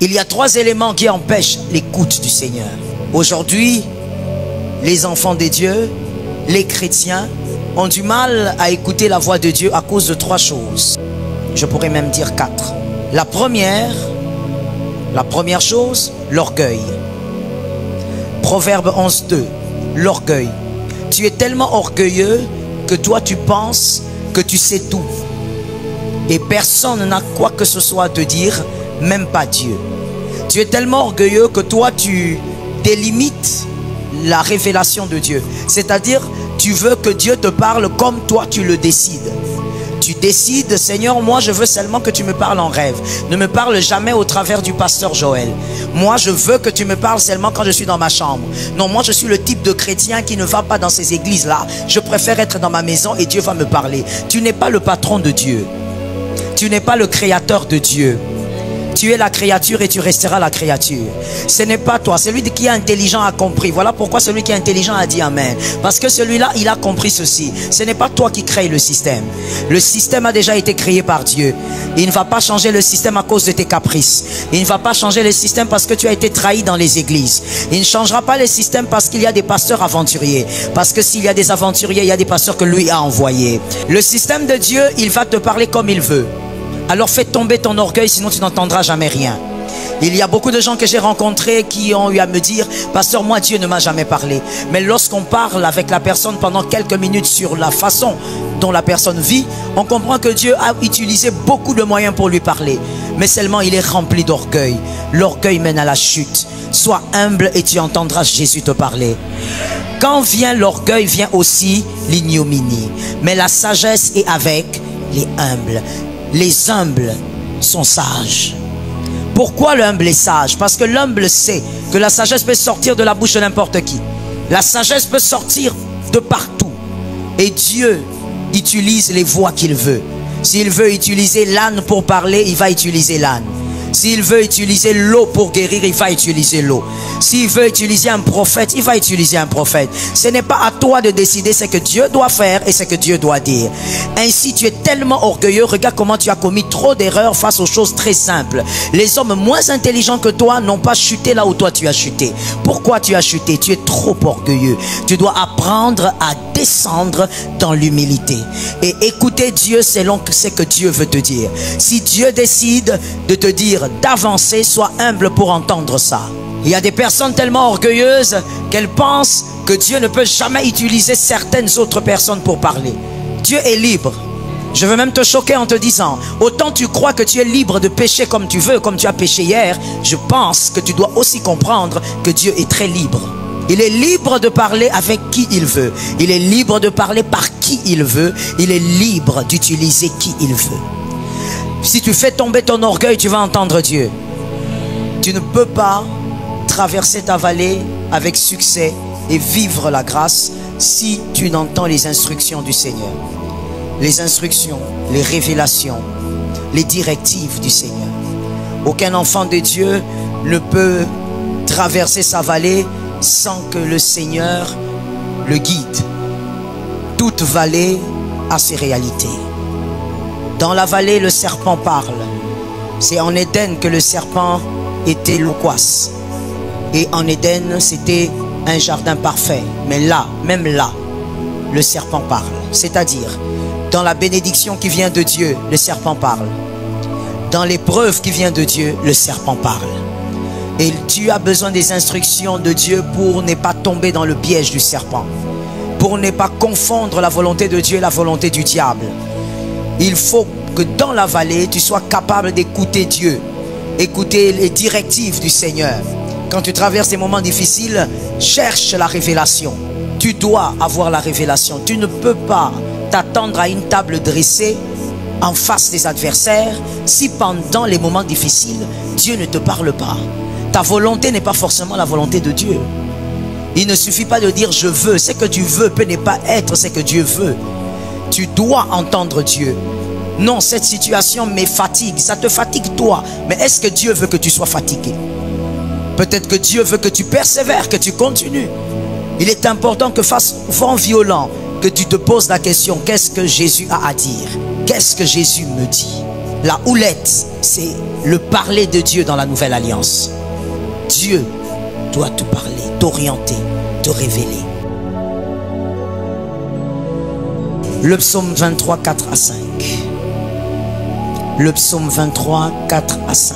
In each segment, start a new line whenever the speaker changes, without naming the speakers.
Il y a 3 éléments qui empêchent l'écoute du Seigneur. Aujourd'hui, les enfants de Dieu, les chrétiens, ont du mal à écouter la voix de Dieu à cause de 3 choses. Je pourrais même dire 4. La première chose, l'orgueil. Proverbe 11:2, l'orgueil. Tu es tellement orgueilleux que toi tu penses que tu sais tout. Et personne n'a quoi que ce soit à te dire, même pas Dieu. Tu es tellement orgueilleux que toi tu délimites la révélation de Dieu. C'est-à-dire, tu veux que Dieu te parle comme toi tu le décides. Tu décides, Seigneur, moi je veux seulement que tu me parles en rêve. Ne me parle jamais au travers du pasteur Joël. Moi je veux que tu me parles seulement quand je suis dans ma chambre. Non, moi je suis le type de chrétien qui ne va pas dans ces églises-là. Je préfère être dans ma maison et Dieu va me parler. Tu n'es pas le patron de Dieu. Tu n'es pas le créateur de Dieu. Tu es la créature et tu resteras la créature. Ce n'est pas toi. Celui qui est intelligent a compris. Voilà pourquoi celui qui est intelligent a dit Amen. Parce que celui-là, il a compris ceci. Ce n'est pas toi qui crée le système. Le système a déjà été créé par Dieu. Il ne va pas changer le système à cause de tes caprices. Il ne va pas changer le système parce que tu as été trahi dans les églises. Il ne changera pas le système parce qu'il y a des pasteurs aventuriers. Parce que s'il y a des aventuriers, il y a des pasteurs que lui a envoyés. Le système de Dieu, il va te parler comme il veut. Alors fais tomber ton orgueil, sinon tu n'entendras jamais rien. Il y a beaucoup de gens que j'ai rencontrés qui ont eu à me dire, pasteur, moi Dieu ne m'a jamais parlé. Mais lorsqu'on parle avec la personne pendant quelques minutes sur la façon dont la personne vit, on comprend que Dieu a utilisé beaucoup de moyens pour lui parler. Mais seulement il est rempli d'orgueil. L'orgueil mène à la chute. Sois humble et tu entendras Jésus te parler. Quand vient l'orgueil, vient aussi l'ignominie. Mais la sagesse est avec les humbles. Les humbles sont sages. Pourquoi l'humble est sage? Parce que l'humble sait que la sagesse peut sortir de la bouche de n'importe qui. La sagesse peut sortir de partout. Et Dieu utilise les voix qu'il veut. S'il veut utiliser l'âne pour parler, il va utiliser l'âne. S'il veut utiliser l'eau pour guérir, il va utiliser l'eau. S'il veut utiliser un prophète, il va utiliser un prophète. Ce n'est pas à toi de décider ce que Dieu doit faire et ce que Dieu doit dire. Ainsi, tu es tellement orgueilleux. Regarde comment tu as commis trop d'erreurs face aux choses très simples. Les hommes moins intelligents que toi n'ont pas chuté là où toi tu as chuté. Pourquoi tu as chuté? Tu es trop orgueilleux. Tu dois apprendre à descendre dans l'humilité et écouter Dieu selon ce que Dieu veut te dire. Si Dieu décide de te dire d'avancer, sois humble pour entendre ça. Il y a des personnes tellement orgueilleuses qu'elles pensent que Dieu ne peut jamais utiliser certaines autres personnes pour parler. Dieu est libre. Je veux même te choquer en te disant, autant tu crois que tu es libre de pécher comme tu veux, comme tu as péché hier, je pense que tu dois aussi comprendre que Dieu est très libre. Il est libre de parler avec qui il veut. Il est libre de parler par qui il veut. Il est libre d'utiliser qui il veut. Si tu fais tomber ton orgueil, tu vas entendre Dieu. Tu ne peux pas traverser ta vallée avec succès et vivre la grâce si tu n'entends les instructions du Seigneur. Les instructions, les révélations, les directives du Seigneur. Aucun enfant de Dieu ne peut traverser sa vallée sans que le Seigneur le guide. Toute vallée a ses réalités. Dans la vallée, le serpent parle. C'est en Éden que le serpent était loquace. Et en Éden, c'était un jardin parfait. Mais là, même là, le serpent parle. C'est-à-dire, dans la bénédiction qui vient de Dieu, le serpent parle. Dans l'épreuve qui vient de Dieu, le serpent parle. Et tu as besoin des instructions de Dieu pour ne pas tomber dans le piège du serpent. Pour ne pas confondre la volonté de Dieu et la volonté du diable. Il faut que dans la vallée, tu sois capable d'écouter Dieu. Écouter les directives du Seigneur. Quand tu traverses des moments difficiles, cherche la révélation. Tu dois avoir la révélation. Tu ne peux pas t'attendre à une table dressée en face des adversaires si pendant les moments difficiles, Dieu ne te parle pas. Ta volonté n'est pas forcément la volonté de Dieu. Il ne suffit pas de dire je veux. Ce que tu veux peut ne pas être ce que Dieu veut. Tu dois entendre Dieu. Non, cette situation me fatigue. Ça te fatigue toi. Mais est-ce que Dieu veut que tu sois fatigué? Peut-être que Dieu veut que tu persévères, que tu continues. Il est important que face au vent violent, que tu te poses la question, qu'est-ce que Jésus a à dire? Qu'est-ce que Jésus me dit? La houlette, c'est le parler de Dieu dans la nouvelle alliance. Dieu doit te parler, t'orienter, te révéler. Le psaume 23, 4 à 5. Le psaume 23, 4 à 5.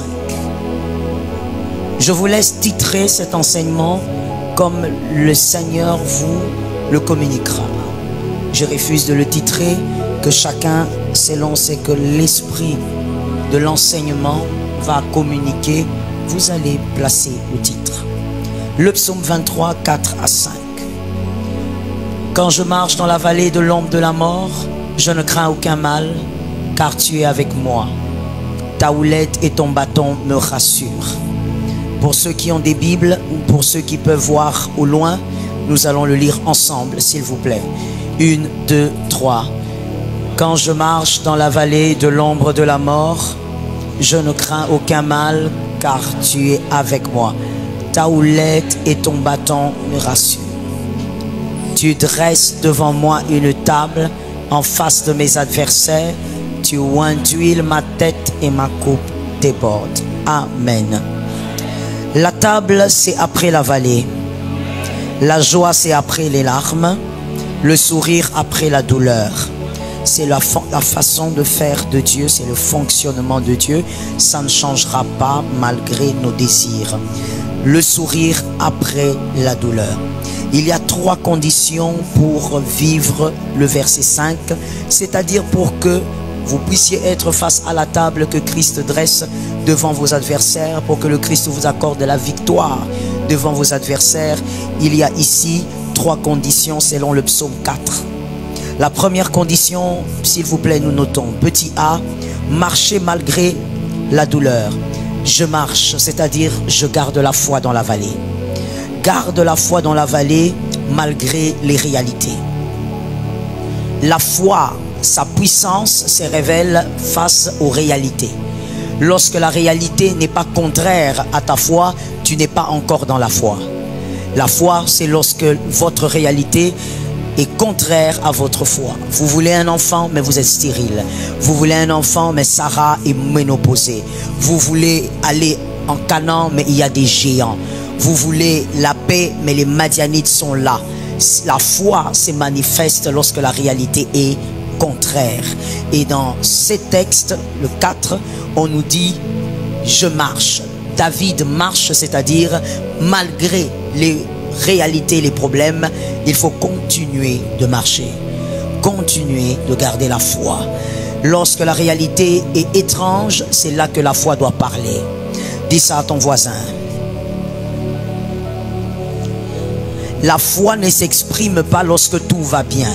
Je vous laisse titrer cet enseignement comme le Seigneur vous le communiquera. Je refuse de le titrer, que chacun, selon ce que l'esprit de l'enseignement va communiquer, vous allez placer le titre. Le psaume 23, 4 à 5. Quand je marche dans la vallée de l'ombre de la mort, je ne crains aucun mal, car tu es avec moi. Ta houlette et ton bâton me rassurent. Pour ceux qui ont des Bibles ou pour ceux qui peuvent voir au loin, nous allons le lire ensemble, s'il vous plaît. 1, 2, 3. Quand je marche dans la vallée de l'ombre de la mort, je ne crains aucun mal, car tu es avec moi. Ta houlette et ton bâton me rassurent. Tu dresses devant moi une table en face de mes adversaires. Tu oins d'huile ma tête et ma coupe déborde. Amen. La table, c'est après la vallée. La joie, c'est après les larmes. Le sourire après la douleur. C'est la façon de faire de Dieu, c'est le fonctionnement de Dieu. Ça ne changera pas malgré nos désirs. Le sourire après la douleur. Il y a 3 conditions pour vivre le verset 5, c'est-à-dire pour que vous puissiez être face à la table que Christ dresse devant vos adversaires, pour que le Christ vous accorde la victoire devant vos adversaires. Il y a ici 3 conditions selon le psaume 4. La première condition, s'il vous plaît, nous notons. Petit a, marcher malgré la douleur. Je marche, c'est-à-dire je garde la foi dans la vallée. Garde la foi dans la vallée malgré les réalités. La foi, sa puissance se révèle face aux réalités. Lorsque la réalité n'est pas contraire à ta foi, tu n'es pas encore dans la foi. La foi, c'est lorsque votre réalité est contraire à votre foi. Vous voulez un enfant, mais vous êtes stérile. Vous voulez un enfant, mais Sarah est ménopausée. Vous voulez aller en Canaan, mais il y a des géants. Vous voulez la paix, mais les Madianites sont là. La foi se manifeste lorsque la réalité est contraire. Et dans ces textes, le 4, on nous dit « Je marche ». David marche, c'est-à-dire malgré les réalités, les problèmes, il faut continuer de marcher, continuer de garder la foi. Lorsque la réalité est étrange, c'est là que la foi doit parler. Dis ça à ton voisin. La foi ne s'exprime pas lorsque tout va bien.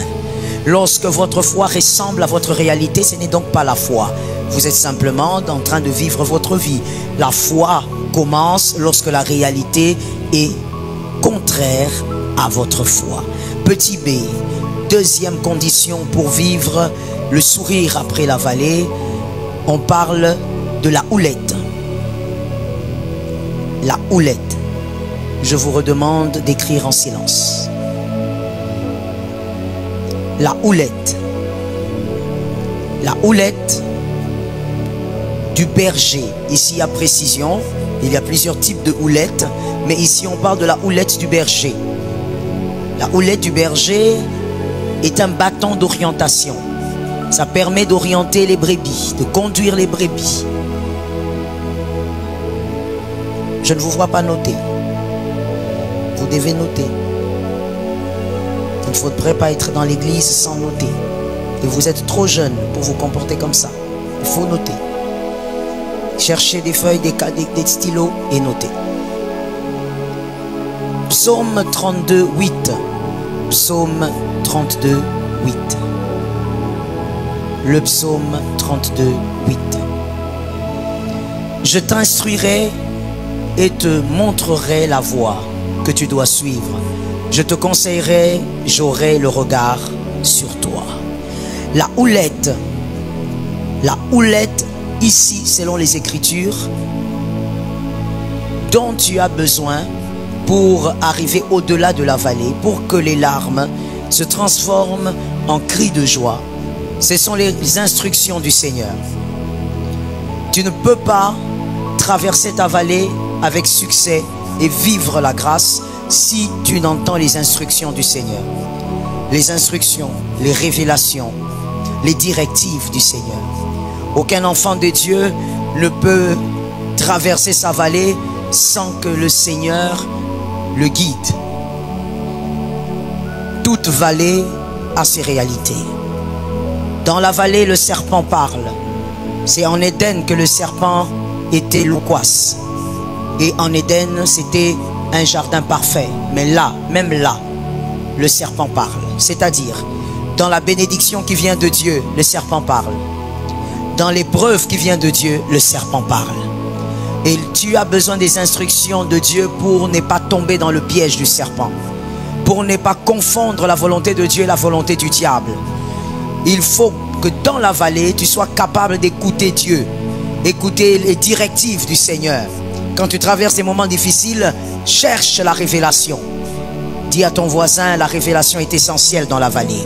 Lorsque votre foi ressemble à votre réalité, ce n'est donc pas la foi. Vous êtes simplement en train de vivre votre vie. La foi commence lorsque la réalité est contraire à votre foi. Petit b, deuxième condition pour vivre le sourire après la vallée, on parle de la houlette. La houlette. Je vous redemande d'écrire en silence. La houlette. La houlette du berger. Ici, il y a précision. Il y a plusieurs types de houlettes. Mais ici, on parle de la houlette du berger. La houlette du berger est un bâton d'orientation. Ça permet d'orienter les brebis, de conduire les brebis. Je ne vous vois pas noter. Vous devez noter. Il ne faudrait pas être dans l'église sans noter. Et vous êtes trop jeune pour vous comporter comme ça. Il faut noter. Cherchez des feuilles, des stylos et notez. Psaume 32, 8. Psaume 32, 8. Le psaume 32, 8. Je t'instruirai et te montrerai la voie que tu dois suivre. Je te conseillerai, j'aurai le regard sur toi. La houlette ici, selon les Écritures, dont tu as besoin pour arriver au-delà de la vallée, pour que les larmes se transforment en cris de joie. Ce sont les instructions du Seigneur. Tu ne peux pas traverser ta vallée avec succès et vivre la grâce si tu n'entends les instructions du Seigneur. Les instructions, les révélations, les directives du Seigneur. Aucun enfant de Dieu ne peut traverser sa vallée sans que le Seigneur le guide. Toute vallée a ses réalités. Dans la vallée, le serpent parle. C'est en Éden que le serpent était loquace. Et en Éden, c'était un jardin parfait. Mais là, même là, le serpent parle. C'est-à-dire, dans la bénédiction qui vient de Dieu, le serpent parle. Dans l'épreuve qui vient de Dieu, le serpent parle. Et tu as besoin des instructions de Dieu pour ne pas tomber dans le piège du serpent. Pour ne pas confondre la volonté de Dieu et la volonté du diable. Il faut que dans la vallée, tu sois capable d'écouter Dieu. Écouter les directives du Seigneur. Quand tu traverses des moments difficiles, cherche la révélation. Dis à ton voisin, la révélation est essentielle dans la vallée.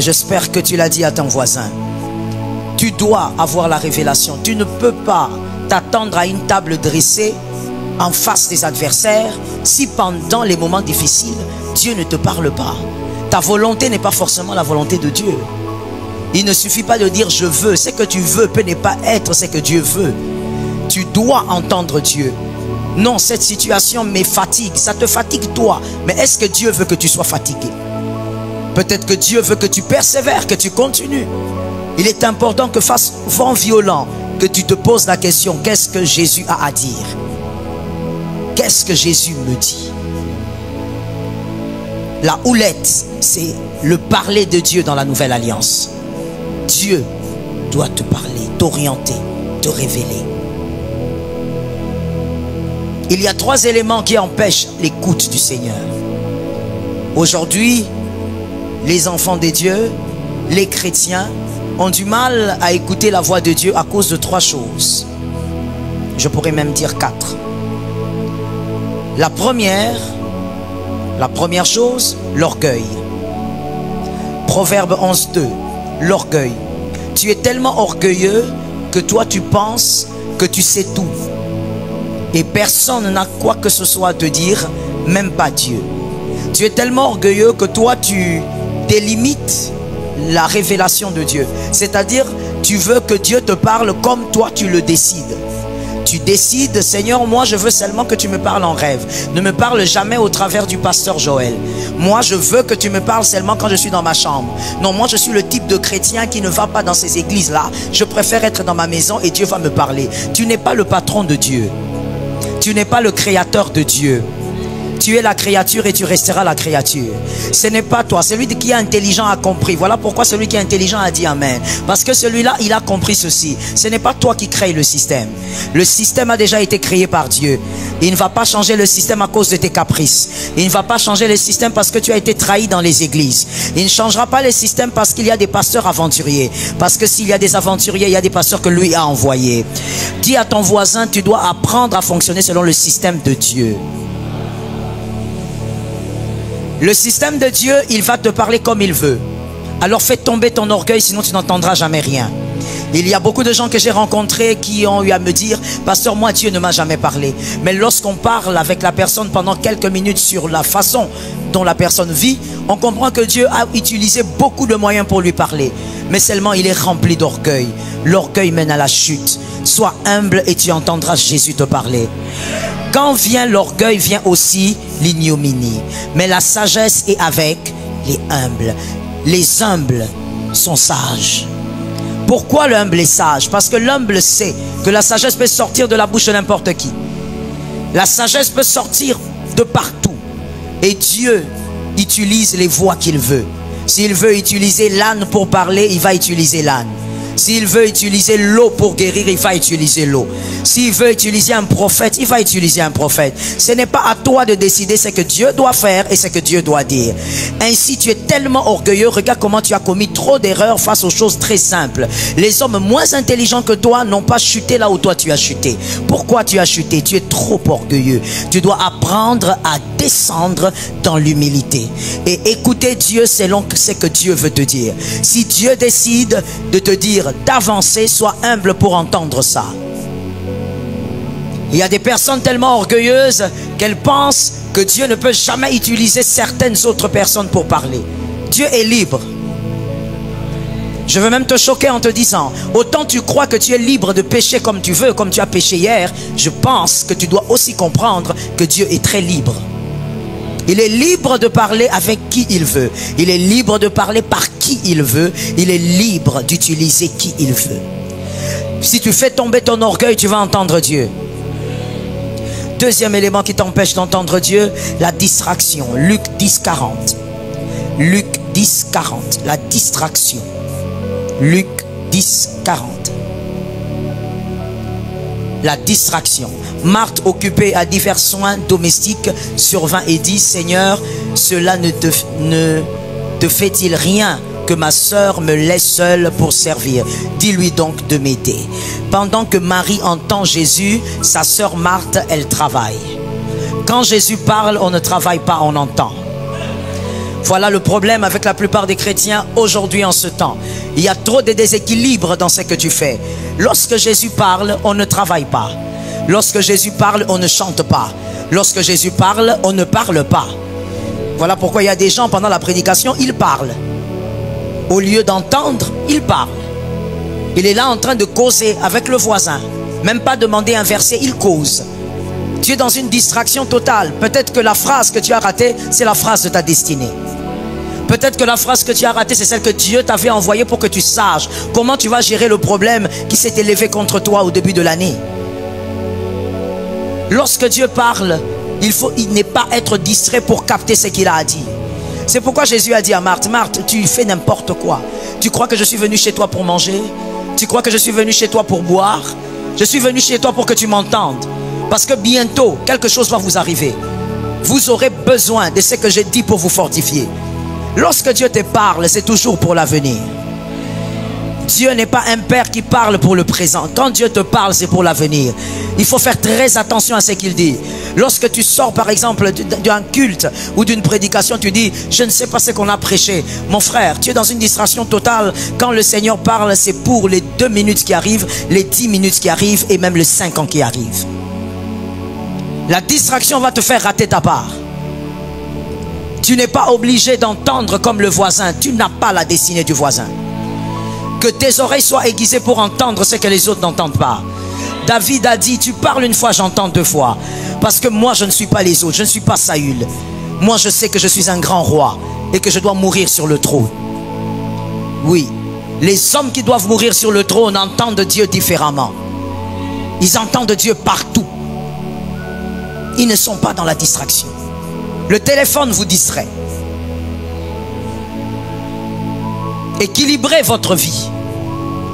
J'espère que tu l'as dit à ton voisin. Tu dois avoir la révélation. Tu ne peux pas t'attendre à une table dressée en face des adversaires si pendant les moments difficiles, Dieu ne te parle pas. Ta volonté n'est pas forcément la volonté de Dieu. Il ne suffit pas de dire je veux. Ce que tu veux peut ne pas être ce que Dieu veut. Tu dois entendre Dieu. Non, cette situation me fatigue. Ça te fatigue toi. Mais est-ce que Dieu veut que tu sois fatigué? Peut-être que Dieu veut que tu persévères, que tu continues. Il est important que face vent violent, que tu te poses la question, qu'est-ce que Jésus a à dire? Qu'est-ce que Jésus me dit? La houlette, c'est le parler de Dieu dans la nouvelle alliance. Dieu doit te parler, t'orienter, te révéler. Il y a 3 éléments qui empêchent l'écoute du Seigneur. Aujourd'hui, les enfants de Dieu, les chrétiens, ont du mal à écouter la voix de Dieu à cause de 3 choses. Je pourrais même dire 4. La première chose, l'orgueil. Proverbe 11:2, l'orgueil. Tu es tellement orgueilleux que toi tu penses que tu sais tout. Et personne n'a quoi que ce soit à te dire, même pas Dieu. Tu es tellement orgueilleux que toi tu délimites la révélation de Dieu. C'est-à-dire, tu veux que Dieu te parle comme toi tu le décides. Tu décides, Seigneur, moi je veux seulement que tu me parles en rêve. Ne me parle jamais au travers du pasteur Joël. Moi je veux que tu me parles seulement quand je suis dans ma chambre. Non, moi je suis le type de chrétien qui ne va pas dans ces églises-là. Je préfère être dans ma maison et Dieu va me parler. Tu n'es pas le patron de Dieu. Tu n'es pas le créateur de Dieu. Tu es la créature et tu resteras la créature. Ce n'est pas toi. Celui qui est intelligent a compris. Voilà pourquoi celui qui est intelligent a dit Amen. Parce que celui-là, il a compris ceci. Ce n'est pas toi qui crée le système. Le système a déjà été créé par Dieu. Il ne va pas changer le système à cause de tes caprices. Il ne va pas changer le système parce que tu as été trahi dans les églises. Il ne changera pas le système parce qu'il y a des pasteurs aventuriers. Parce que s'il y a des aventuriers, il y a des pasteurs que lui a envoyés. Dis à ton voisin, tu dois apprendre à fonctionner selon le système de Dieu. Le système de Dieu, il va te parler comme il veut. Alors fais tomber ton orgueil, sinon tu n'entendras jamais rien. Il y a beaucoup de gens que j'ai rencontrés qui ont eu à me dire, pasteur, moi Dieu ne m'a jamais parlé. Mais lorsqu'on parle avec la personne pendant quelques minutes sur la façon dont la personne vit, on comprend que Dieu a utilisé beaucoup de moyens pour lui parler. Mais seulement il est rempli d'orgueil. L'orgueil mène à la chute. Sois humble et tu entendras Jésus te parler. Quand vient l'orgueil, vient aussi l'ignominie. Mais la sagesse est avec les humbles. Les humbles sont sages. Pourquoi l'humble est sage? Parce que l'humble sait que la sagesse peut sortir de la bouche de n'importe qui. La sagesse peut sortir de partout. Et Dieu utilise les voix qu'il veut. S'il veut utiliser l'âne pour parler, il va utiliser l'âne. S'il veut utiliser l'eau pour guérir, il va utiliser l'eau. S'il veut utiliser un prophète, il va utiliser un prophète. Ce n'est pas à toi de décider ce que Dieu doit faire et ce que Dieu doit dire. Ainsi, tu es tellement orgueilleux. Regarde comment tu as commis trop d'erreurs face aux choses très simples. Les hommes moins intelligents que toi n'ont pas chuté là où toi tu as chuté. Pourquoi tu as chuté? Tu es trop orgueilleux. Tu dois apprendre à descendre dans l'humilité et écouter Dieu selon ce que Dieu veut te dire. Si Dieu décide de te dire dire d'avancer, sois humble pour entendre ça. Il y a des personnes tellement orgueilleuses qu'elles pensent que Dieu ne peut jamais utiliser certaines autres personnes pour parler. Dieu est libre. Je veux même te choquer en te disant, autant tu crois que tu es libre de pécher comme tu veux, comme tu as péché hier, je pense que tu dois aussi comprendre que Dieu est très libre. Il est libre de parler avec qui il veut. Il est libre de parler par qui il veut. Il est libre d'utiliser qui il veut. Si tu fais tomber ton orgueil, tu vas entendre Dieu. Deuxième élément qui t'empêche d'entendre Dieu, la distraction. Luc 10, 40. Luc 10, 40. La distraction. Luc 10, 40. La distraction. Marthe, occupée à divers soins domestiques, survint et dit, Seigneur, cela ne te fait-il rien que ma sœur me laisse seule pour servir? Dis-lui donc de m'aider. Pendant que Marie entend Jésus, sa sœur Marthe, elle travaille. Quand Jésus parle, on ne travaille pas, on entend. Voilà le problème avec la plupart des chrétiens aujourd'hui en ce temps. Il y a trop de déséquilibre dans ce que tu fais. Lorsque Jésus parle, on ne travaille pas. Lorsque Jésus parle, on ne chante pas. Lorsque Jésus parle, on ne parle pas. Voilà pourquoi il y a des gens pendant la prédication, ils parlent. Au lieu d'entendre, ils parlent. Il est là en train de causer avec le voisin. Même pas demander un verset, il cause. Tu es dans une distraction totale. Peut-être que la phrase que tu as ratée, c'est la phrase de ta destinée. Peut-être que la phrase que tu as ratée, c'est celle que Dieu t'avait envoyée pour que tu saches comment tu vas gérer le problème qui s'est élevé contre toi au début de l'année. Lorsque Dieu parle, il n'est pas être distrait pour capter ce qu'il a à dire. C'est pourquoi Jésus a dit à Marthe, Marthe, tu fais n'importe quoi. Tu crois que je suis venu chez toi pour manger? Tu crois que je suis venu chez toi pour boire? Je suis venu chez toi pour que tu m'entendes. Parce que bientôt, quelque chose va vous arriver. Vous aurez besoin de ce que j'ai dit pour vous fortifier. Lorsque Dieu te parle, c'est toujours pour l'avenir. Dieu n'est pas un père qui parle pour le présent. Quand Dieu te parle, c'est pour l'avenir. Il faut faire très attention à ce qu'il dit. Lorsque tu sors par exemple d'un culte ou d'une prédication, tu dis, je ne sais pas ce qu'on a prêché. Mon frère, tu es dans une distraction totale. Quand le Seigneur parle, c'est pour les 2 minutes qui arrivent, les 10 minutes qui arrivent et même les 5 ans qui arrivent. La distraction va te faire rater ta part. Tu n'es pas obligé d'entendre comme le voisin. Tu n'as pas la destinée du voisin. Que tes oreilles soient aiguisées pour entendre ce que les autres n'entendent pas. David a dit, tu parles une fois, j'entends 2 fois. Parce que moi, je ne suis pas les autres. Je ne suis pas Saül. Moi, je sais que je suis un grand roi et que je dois mourir sur le trône. Oui, les hommes qui doivent mourir sur le trône entendent Dieu différemment. Ils entendent Dieu partout. Ils ne sont pas dans la distraction. Le téléphone vous distrait. Équilibrez votre vie.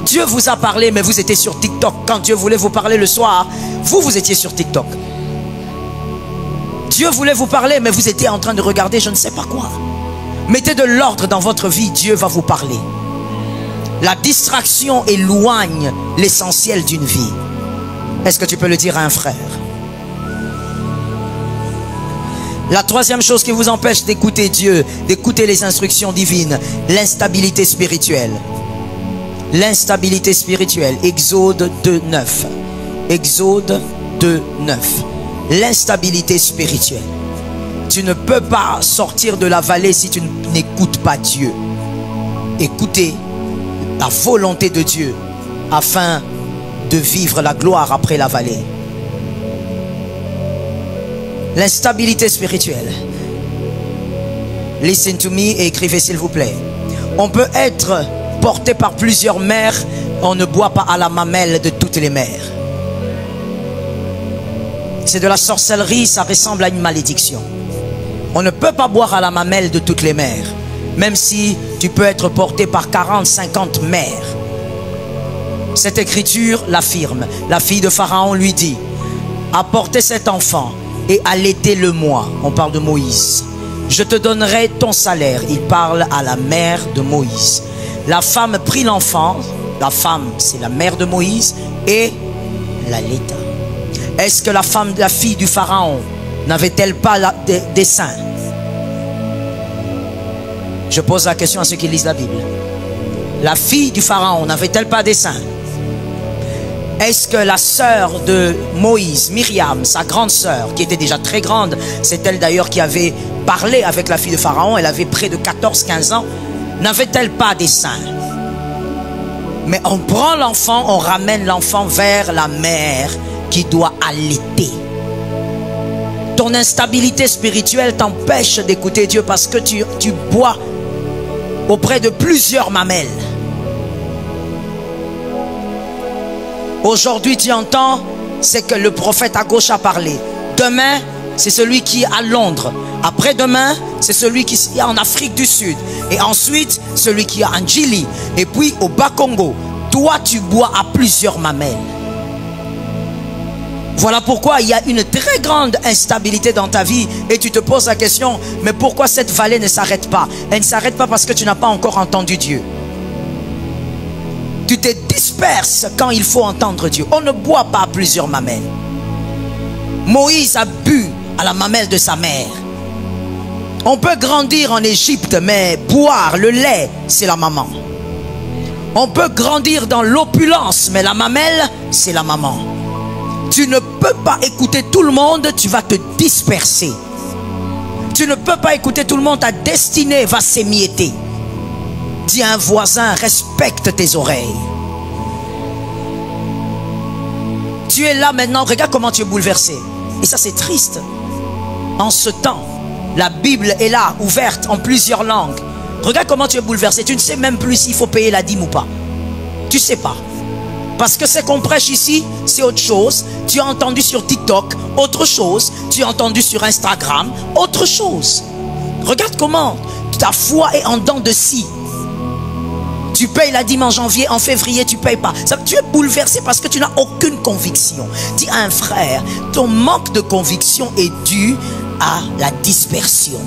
Dieu vous a parlé, mais vous étiez sur TikTok. Quand Dieu voulait vous parler le soir, vous étiez sur TikTok. Dieu voulait vous parler, mais vous étiez en train de regarder je ne sais pas quoi. Mettez de l'ordre dans votre vie, Dieu va vous parler. La distraction éloigne l'essentiel d'une vie. Est-ce que tu peux le dire à un frère? La troisième chose qui vous empêche d'écouter Dieu, d'écouter les instructions divines, l'instabilité spirituelle. L'instabilité spirituelle. Exode 2:9. Exode 2:9. L'instabilité spirituelle. Tu ne peux pas sortir de la vallée si tu n'écoutes pas Dieu. Écoutez la volonté de Dieu afin de vivre la gloire après la vallée. L'instabilité spirituelle. Listen to me et écrivez s'il vous plaît. On peut être porté par plusieurs mers, on ne boit pas à la mamelle de toutes les mers. C'est de la sorcellerie, ça ressemble à une malédiction. On ne peut pas boire à la mamelle de toutes les mers, même si tu peux être porté par 40, 50 mers. Cette écriture l'affirme. La fille de Pharaon lui dit, apportez cet enfant et allaitez-le-moi. On parle de Moïse. Je te donnerai ton salaire. Il parle à la mère de Moïse. La femme prit l'enfant. La femme, c'est la mère de Moïse. Et l'allaita. Est-ce que la fille du Pharaon n'avait-elle pas des seins? Je pose la question à ceux qui lisent la Bible. la fille du pharaon n'avait-elle pas des seins? Est-ce que la sœur de Moïse, Myriam, sa grande sœur, qui était déjà très grande, c'est elle d'ailleurs qui avait parlé avec la fille de pharaon, elle avait près de 14-15 ans, n'avait-elle pas des seins? Mais on prend l'enfant, on ramène l'enfant vers la mère qui doit allaiter. Ton instabilité spirituelle t'empêche d'écouter Dieu parce que tu bois auprès de plusieurs mamelles. Aujourd'hui, tu entends, c'est que le prophète à gauche a parlé. Demain, c'est celui qui est à Londres. Après-demain, c'est celui qui est en Afrique du Sud. Et ensuite, celui qui est en Djili. Et puis au Bas-Congo. Toi, tu bois à plusieurs mamelles. Voilà pourquoi il y a une très grande instabilité dans ta vie. Et tu te poses la question, mais pourquoi cette vallée ne s'arrête pas? Elle ne s'arrête pas parce que tu n'as pas encore entendu Dieu. Tu te disperses quand il faut entendre Dieu. On ne boit pas à plusieurs mamelles. Moïse a bu à la mamelle de sa mère. On peut grandir en Égypte, mais boire le lait, c'est la maman. On peut grandir dans l'opulence, mais la mamelle, c'est la maman. Tu ne peux pas écouter tout le monde, tu vas te disperser. Tu ne peux pas écouter tout le monde, ta destinée va s'émietter. Dis à un voisin, respecte tes oreilles. Tu es là maintenant, regarde comment tu es bouleversé. Et ça c'est triste. En ce temps, la Bible est là, ouverte en plusieurs langues. Regarde comment tu es bouleversé. Tu ne sais même plus s'il faut payer la dîme ou pas. Tu ne sais pas. Parce que ce qu'on prêche ici, c'est autre chose. Tu as entendu sur TikTok, autre chose. Tu as entendu sur Instagram, autre chose. Regarde comment ta foi est en dents de scie. Tu payes la dîme en janvier, en février, tu ne payes pas. Tu es bouleversé parce que tu n'as aucune conviction. Dis à un frère, ton manque de conviction est dû à la dispersion.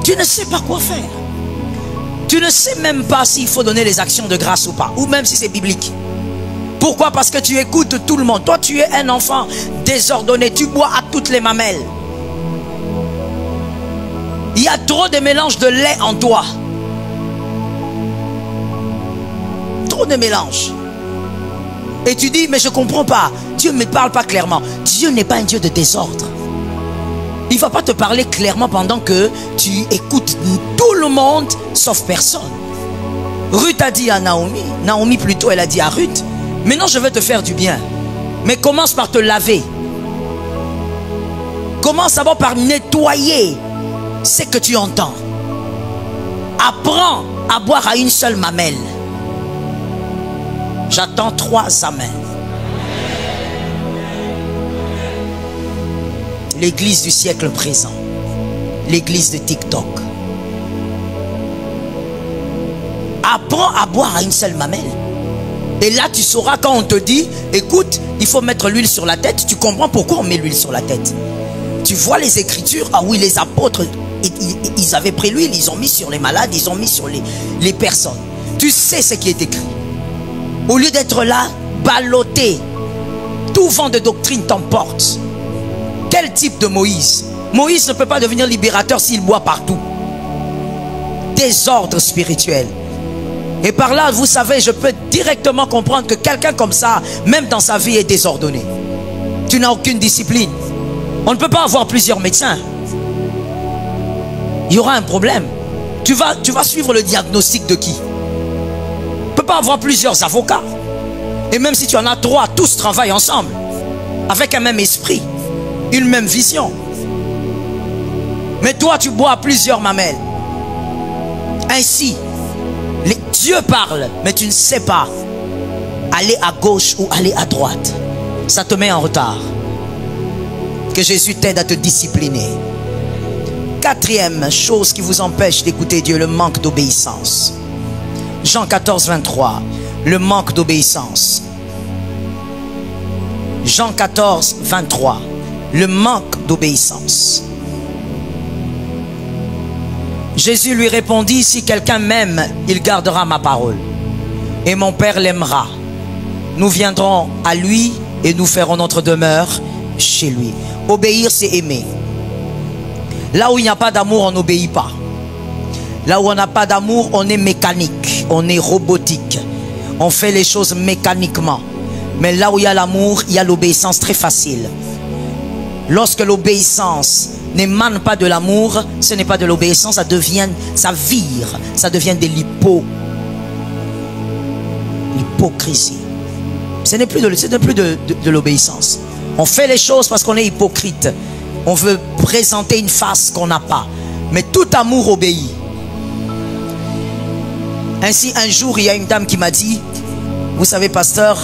Tu ne sais pas quoi faire. Tu ne sais même pas s'il faut donner les actions de grâce ou pas, ou même si c'est biblique. Pourquoi? Parce que tu écoutes tout le monde. Toi, tu es un enfant désordonné. Tu bois à toutes les mamelles. Il y a trop de mélange de lait en toi. Trop de mélange. Et tu dis, mais je ne comprends pas. Dieu ne me parle pas clairement. Dieu n'est pas un Dieu de désordre. Il ne va pas te parler clairement pendant que tu écoutes tout le monde, sauf personne. Ruth a dit à Naomi. Naomi plutôt, elle a dit à Ruth, maintenant je vais te faire du bien. Mais commence par te laver. Commence d'abord par nettoyer ce que tu entends. Apprends à boire à une seule mamelle. J'attends 3 amens. L'église du siècle présent. L'église de TikTok. Apprends à boire à une seule mamelle. Et là tu sauras quand on te dit, écoute, il faut mettre l'huile sur la tête. Tu comprends pourquoi on met l'huile sur la tête. Tu vois les écritures. Ah oui, les apôtres, ils avaient pris l'huile, ils ont mis sur les malades, ils ont mis sur les personnes. Tu sais ce qui est écrit. Au lieu d'être là, ballotté, tout vent de doctrine t'emporte. Quel type de Moïse? Moïse ne peut pas devenir libérateur s'il boit partout. Désordre spirituel. Et par là, vous savez, je peux directement comprendre que quelqu'un comme ça, même dans sa vie, est désordonné. Tu n'as aucune discipline. On ne peut pas avoir plusieurs médecins. Il y aura un problème. Tu vas suivre le diagnostic de qui? Tu ne peux pas avoir plusieurs avocats. Et même si tu en as 3, tous travaillent ensemble. Avec un même esprit. Une même vision. Mais toi, tu bois à plusieurs mamelles. Ainsi, Dieu parle, mais tu ne sais pas aller à gauche ou aller à droite. Ça te met en retard. Que Jésus t'aide à te discipliner. 4e chose qui vous empêche d'écouter Dieu, le manque d'obéissance. Jean 14, 23. Le manque d'obéissance. Jean 14, 23. Le manque d'obéissance. Jésus lui répondit, si quelqu'un m'aime, il gardera ma parole. Et mon Père l'aimera. Nous viendrons à lui et nous ferons notre demeure chez lui. Obéir, c'est aimer. Là où il n'y a pas d'amour, on n'obéit pas. Là où on n'a pas d'amour, on est mécanique, on est robotique. On fait les choses mécaniquement. Mais là où il y a l'amour, il y a l'obéissance très facile. Lorsque l'obéissance n'émane pas de l'amour, ce n'est pas de l'obéissance, ça vire, ça devient de l'hypocrisie. Ce n'est plus de l'obéissance. On fait les choses parce qu'on est hypocrite. On veut présenter une face qu'on n'a pas. Mais tout amour obéit. Ainsi, un jour, il y a une dame qui m'a dit, vous savez, pasteur,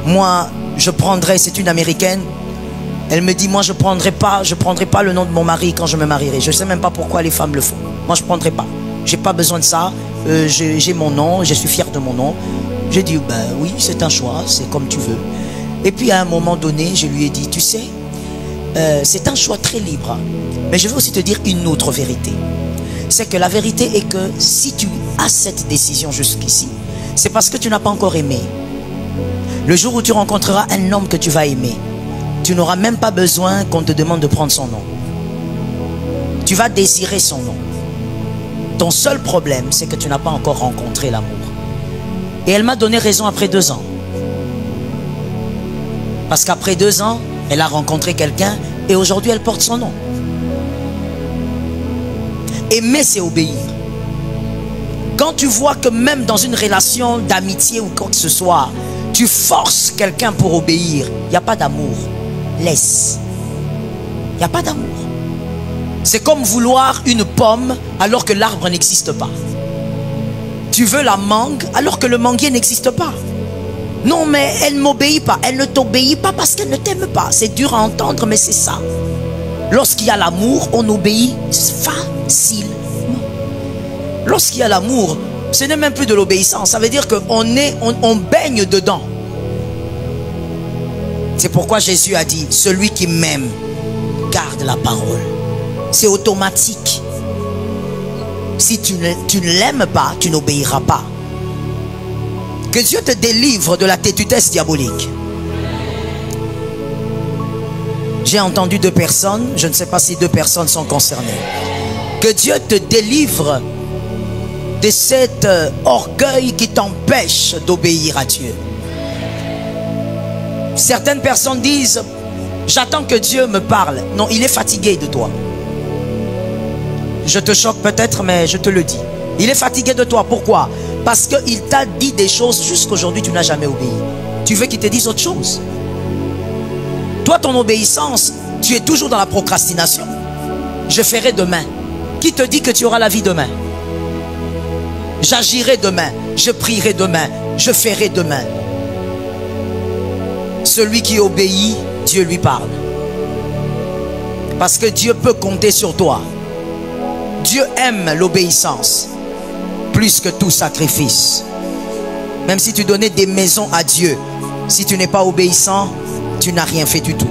moi, je prendrai, c'est une américaine, elle me dit, moi, je prendrai pas le nom de mon mari quand je me marierai. Je ne sais même pas pourquoi les femmes le font. Moi, je ne prendrai pas. J'ai pas besoin de ça. J'ai mon nom, je suis fier de mon nom. J'ai dit, ben oui, c'est un choix, c'est comme tu veux. Et puis, à un moment donné, je lui ai dit, tu sais, c'est un choix très libre. Mais je veux aussi te dire une autre vérité. C'est que la vérité est que si tu as cette décision jusqu'ici, c'est parce que tu n'as pas encore aimé. Le jour où tu rencontreras un homme que tu vas aimer, tu n'auras même pas besoin qu'on te demande de prendre son nom. Tu vas désirer son nom. Ton seul problème, c'est que tu n'as pas encore rencontré l'amour. Et elle m'a donné raison après 2 ans. Parce qu'après 2 ans, elle a rencontré quelqu'un et aujourd'hui elle porte son nom. Aimer, c'est obéir. Quand tu vois que même dans une relation d'amitié ou quoi que ce soit, tu forces quelqu'un pour obéir, il n'y a pas d'amour. Laisse. Il n'y a pas d'amour. C'est comme vouloir une pomme alors que l'arbre n'existe pas. Tu veux la mangue alors que le manguier n'existe pas. Non, mais elle ne m'obéit pas. Elle ne t'obéit pas parce qu'elle ne t'aime pas. C'est dur à entendre, mais c'est ça. Lorsqu'il y a l'amour, on obéit facilement. Lorsqu'il y a l'amour, ce n'est même plus de l'obéissance. Ça veut dire qu'on baigne dedans. C'est pourquoi Jésus a dit, celui qui m'aime, garde la parole. C'est automatique. Si tu ne l'aimes pas, tu n'obéiras pas. Que Dieu te délivre de la têtudesse diabolique. J'ai entendu 2 personnes, je ne sais pas si 2 personnes sont concernées. Que Dieu te délivre de cet orgueil qui t'empêche d'obéir à Dieu. Certaines personnes disent, j'attends que Dieu me parle. Non, il est fatigué de toi. Je te choque peut-être, mais je te le dis. Il est fatigué de toi. Pourquoi? Parce qu'il t'a dit des choses jusqu'aujourd'hui, tu n'as jamais obéi. Tu veux qu'il te dise autre chose? Toi, ton obéissance, tu es toujours dans la procrastination. Je ferai demain. Qui te dit que tu auras la vie demain? J'agirai demain. Je prierai demain. Je ferai demain. Celui qui obéit, Dieu lui parle. Parce que Dieu peut compter sur toi. Dieu aime l'obéissance plus que tout sacrifice. Même si tu donnais des maisons à Dieu, si tu n'es pas obéissant, tu n'as rien fait du tout.